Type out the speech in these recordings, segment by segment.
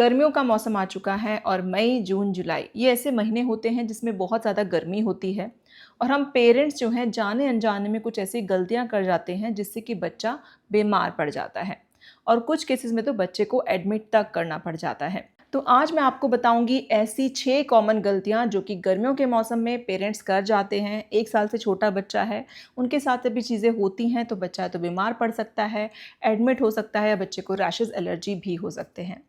गर्मियों का मौसम आ चुका है और मई, जून, जुलाई ये ऐसे महीने होते हैं जिसमें बहुत ज़्यादा गर्मी होती है और हम पेरेंट्स जो हैं जाने अनजाने में कुछ ऐसी गलतियां कर जाते हैं जिससे कि बच्चा बीमार पड़ जाता है और कुछ केसेस में तो बच्चे को एडमिट तक करना पड़ जाता है। तो आज मैं आपको बताऊंगी ऐसी 6 कॉमन गलतियां जो कि गर्मियों के मौसम में पेरेंट्स कर जाते हैं। 1 साल से छोटा बच्चा है, उनके साथ भी चीज़ें होती हैं तो बच्चा तो बीमार पड़ सकता है, एडमिट हो सकता है या बच्चे को रैशेज़ एलर्जी भी हो सकते हैं।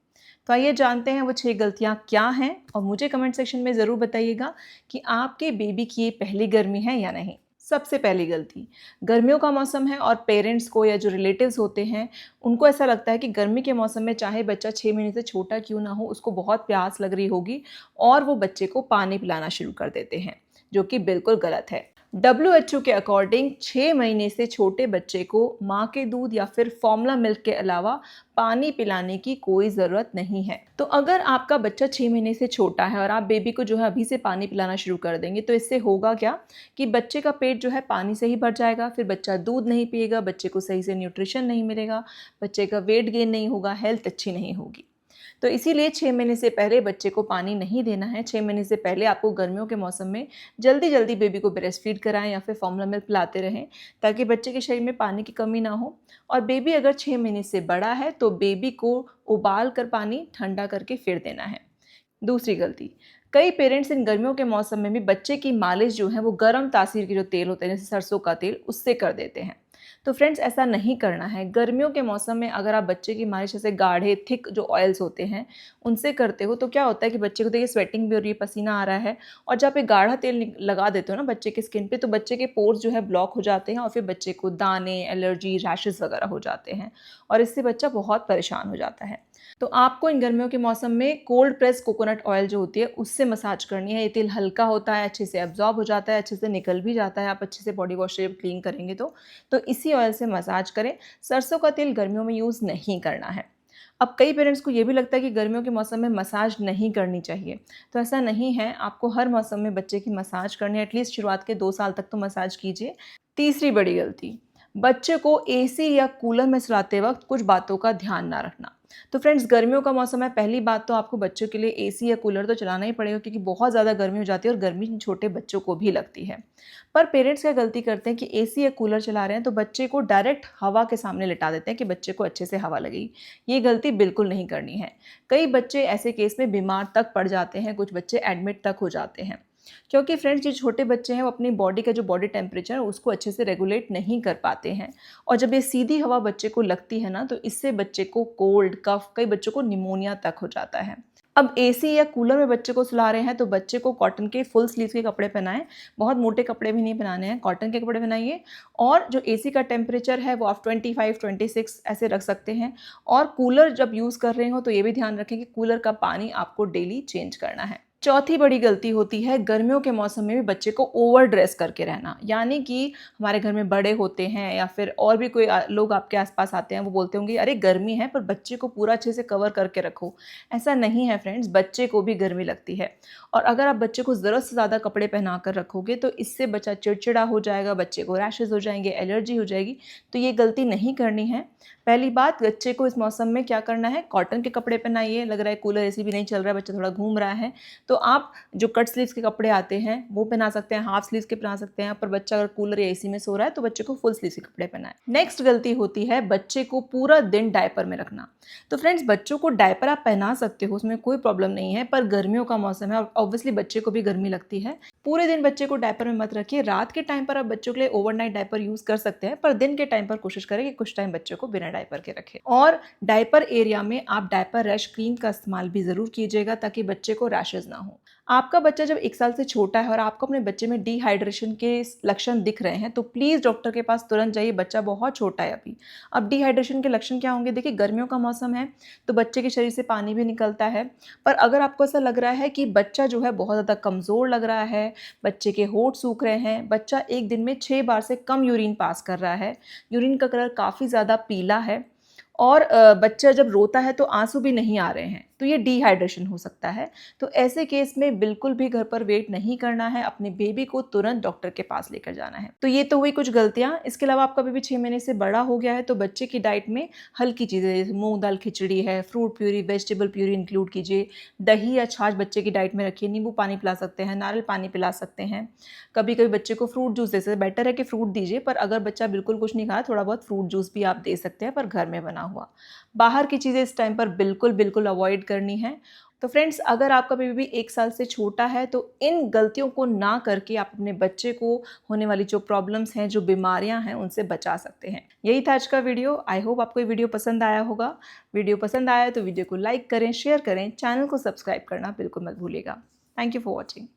तो आइए जानते हैं वो 6 गलतियाँ क्या हैं और मुझे कमेंट सेक्शन में ज़रूर बताइएगा कि आपके बेबी की ये पहली गर्मी है या नहीं। सबसे पहली गलती, गर्मियों का मौसम है और पेरेंट्स को या जो रिलेटिव्स होते हैं उनको ऐसा लगता है कि गर्मी के मौसम में चाहे बच्चा 6 महीने से छोटा क्यों ना हो, उसको बहुत प्यास लग रही होगी और वो बच्चे को पानी पिलाना शुरू कर देते हैं, जो कि बिल्कुल गलत है। WHO के अकॉर्डिंग 6 महीने से छोटे बच्चे को माँ के दूध या फिर फॉर्मूला मिल्क के अलावा पानी पिलाने की कोई ज़रूरत नहीं है। तो अगर आपका बच्चा 6 महीने से छोटा है और आप बेबी को जो है अभी से पानी पिलाना शुरू कर देंगे तो इससे होगा क्या कि बच्चे का पेट जो है पानी से ही भर जाएगा, फिर बच्चा दूध नहीं पिएगा, बच्चे को सही से न्यूट्रिशन नहीं मिलेगा, बच्चे का वेट गेन नहीं होगा, हेल्थ अच्छी नहीं होगी। तो इसीलिए 6 महीने से पहले बच्चे को पानी नहीं देना है। 6 महीने से पहले आपको गर्मियों के मौसम में जल्दी-जल्दी बेबी को ब्रेस्ट फीड कराएँ या फिर फॉर्मूला मिल्क पिलाते रहें ताकि बच्चे के शरीर में पानी की कमी ना हो। और बेबी अगर 6 महीने से बड़ा है तो बेबी को उबाल कर पानी ठंडा करके फिर देना है। दूसरी गलती, कई पेरेंट्स इन गर्मियों के मौसम में भी बच्चे की मालिश जो है वो गर्म तासीर के जो तेल होते हैं जैसे सरसों का तेल उससे कर देते हैं। तो फ्रेंड्स ऐसा नहीं करना है। गर्मियों के मौसम में अगर आप बच्चे की मालिश ऐसे गाढ़े थिक जो ऑयल्स होते हैं उनसे करते हो तो क्या होता है कि बच्चे को देखिए स्वेटिंग भी हो रही है, पसीना आ रहा है और जब आप एक गाढ़ा तेल लगा देते हो ना बच्चे के स्किन पे तो बच्चे के पोर्स जो है ब्लॉक हो जाते हैं और फिर बच्चे को दाने, एलर्जी, रैशेस वगैरह हो जाते हैं और इससे बच्चा बहुत परेशान हो जाता है। तो आपको इन गर्मियों के मौसम में कोल्ड प्रेस कोकोनट ऑयल जो होती है उससे मसाज करनी है। ये तेल हल्का होता है, अच्छे से एब्जॉर्ब हो जाता है, अच्छे से निकल भी जाता है। आप अच्छे से बॉडी वॉश से क्लीन करेंगे तो इसी ऑयल से मसाज करें। सरसों का तेल गर्मियों में यूज़ नहीं करना है। अब कई पेरेंट्स को ये भी लगता है कि गर्मियों के मौसम में मसाज नहीं करनी चाहिए, तो ऐसा नहीं है। आपको हर मौसम में बच्चे की मसाज करनी है। एटलीस्ट शुरुआत के 2 साल तक तो मसाज कीजिए। तीसरी बड़ी गलती, बच्चे को एसी या कूलर में सुलाते वक्त कुछ बातों का ध्यान ना रखना। तो फ्रेंड्स गर्मियों का मौसम है, पहली बात तो आपको बच्चों के लिए एसी या कूलर तो चलाना ही पड़ेगा क्योंकि बहुत ज़्यादा गर्मी हो जाती है और गर्मी छोटे बच्चों को भी लगती है। पर पेरेंट्स क्या गलती करते हैं कि एसी या कूलर चला रहे हैं तो बच्चे को डायरेक्ट हवा के सामने लिटा देते हैं कि बच्चे को अच्छे से हवा लगेगी। ये गलती बिल्कुल नहीं करनी है। कई बच्चे ऐसे केस में बीमार तक पड़ जाते हैं, कुछ बच्चे एडमिट तक हो जाते हैं क्योंकि फ्रेंड्स जो छोटे बच्चे हैं वो अपनी बॉडी का जो बॉडी टेम्परेचर है उसको अच्छे से रेगुलेट नहीं कर पाते हैं और जब ये सीधी हवा बच्चे को लगती है ना तो इससे बच्चे को कोल्ड, कफ, कई बच्चों को निमोनिया तक हो जाता है। अब एसी या कूलर में बच्चे को सुला रहे हैं तो बच्चे को कॉटन के फुल स्लीव्स के कपड़े पहनाएं। बहुत मोटे कपड़े भी नहीं पहनाने हैं, कॉटन के कपड़े पहनाइए। और जो एसी का टेम्परेचर है वो आप 25, 26 ऐसे रख सकते हैं। और कूलर जब यूज़ कर रहे हो तो ये भी ध्यान रखें कि कूलर का पानी आपको डेली चेंज करना है। चौथी बड़ी गलती होती है गर्मियों के मौसम में भी बच्चे को ओवर ड्रेस करके रहना। यानी कि हमारे घर में बड़े होते हैं या फिर और भी कोई लोग आपके आसपास आते हैं, वो बोलते होंगे अरे गर्मी है पर बच्चे को पूरा अच्छे से कवर करके रखो। ऐसा नहीं है फ्रेंड्स, बच्चे को भी गर्मी लगती है और अगर आप बच्चे को ज़रूरत से ज़्यादा कपड़े पहना कर रखोगे तो इससे बच्चा चिड़चिड़ा हो जाएगा, बच्चे को रैशेज़ हो जाएंगे, एलर्जी हो जाएगी। तो ये गलती नहीं करनी है। पहली बात, बच्चे को इस मौसम में क्या करना है, कॉटन के कपड़े पहनाइए। लग रहा है कूलर एसी भी नहीं चल रहा है, बच्चा थोड़ा घूम रहा है तो आप जो कट स्लीव्स के कपड़े आते हैं वो पहना सकते हैं, हाफ स्लीव्स के पहना सकते हैं। पर बच्चा अगर कूलर या एसी में सो रहा है तो बच्चे को फुल स्लीव्स के कपड़े पहनाएं। नेक्स्ट गलती होती है बच्चे को पूरा दिन डायपर में रखना। तो फ्रेंड्स बच्चों को डायपर आप पहना सकते हो, उसमें कोई प्रॉब्लम नहीं है, पर गर्मियों का मौसम है और ऑब्वियसली बच्चे को भी गर्मी लगती है। पूरे दिन बच्चे को डायपर में मत रखिए। रात के टाइम पर आप बच्चों के लिए ओवरनाइट डायपर यूज कर सकते हैं, पर दिन के टाइम पर कोशिश करें कि कुछ टाइम बच्चों को बिना डायपर के रखें। और डायपर एरिया में आप डायपर रैश क्रीम का इस्तेमाल भी जरूर कीजिएगा ताकि बच्चे को रैशेज ना हो। आपका बच्चा जब 1 साल से छोटा है और आपको अपने बच्चे में डिहाइड्रेशन के लक्षण दिख रहे हैं तो प्लीज़ डॉक्टर के पास तुरंत जाइए। बच्चा बहुत छोटा है अभी। अब डिहाइड्रेशन के लक्षण क्या होंगे, देखिए गर्मियों का मौसम है तो बच्चे के शरीर से पानी भी निकलता है। पर अगर आपको ऐसा लग रहा है कि बच्चा जो है बहुत ज़्यादा कमज़ोर लग रहा है, बच्चे के होंठ सूख रहे हैं, बच्चा एक दिन में 6 बार से कम यूरिन पास कर रहा है, यूरिन का कलर काफ़ी ज़्यादा पीला है और बच्चा जब रोता है तो आंसू भी नहीं आ रहे हैं, तो ये डिहाइड्रेशन हो सकता है। तो ऐसे केस में बिल्कुल भी घर पर वेट नहीं करना है, अपने बेबी को तुरंत डॉक्टर के पास लेकर जाना है। तो ये तो हुई कुछ गलतियाँ। इसके अलावा आपका बेबी 6 महीने से बड़ा हो गया है तो बच्चे की डाइट में हल्की चीज़ें जैसे मूँग दाल खिचड़ी है, fruit puree, vegetable puree include कीजिए, दही या छाछ बच्चे की डाइट में रखिए, नींबू पानी पिला सकते हैं, नारियल पानी पिला सकते हैं। कभी-कभी बच्चे को फ्रूट जूस दे सकते हैं, बेटर है कि फ्रूट दीजिए, पर अगर बच्चा बिल्कुल कुछ नहीं खा रहा, थोड़ा बहुत फ्रूट जूस भी आप दे सकते हैं, पर घर में बना हुआ। बाहर की चीज़ें इस टाइम पर बिल्कुल अवॉइड करनी है। तो फ्रेंड्स, अगर आपका बेबी 1 साल से छोटा है तो इन गलतियों को ना करके आप अपने बच्चे को होने वाली जो प्रॉब्लम्स हैं, जो बीमारियां हैं, उनसे बचा सकते हैं। यही था आज का वीडियो। आई होप आपको ये वीडियो पसंद आया होगा। वीडियो पसंद आया तो वीडियो को लाइक करें, शेयर करें, चैनल को सब्सक्राइब करना बिल्कुल मत भूलिएगा। Thank you for watching.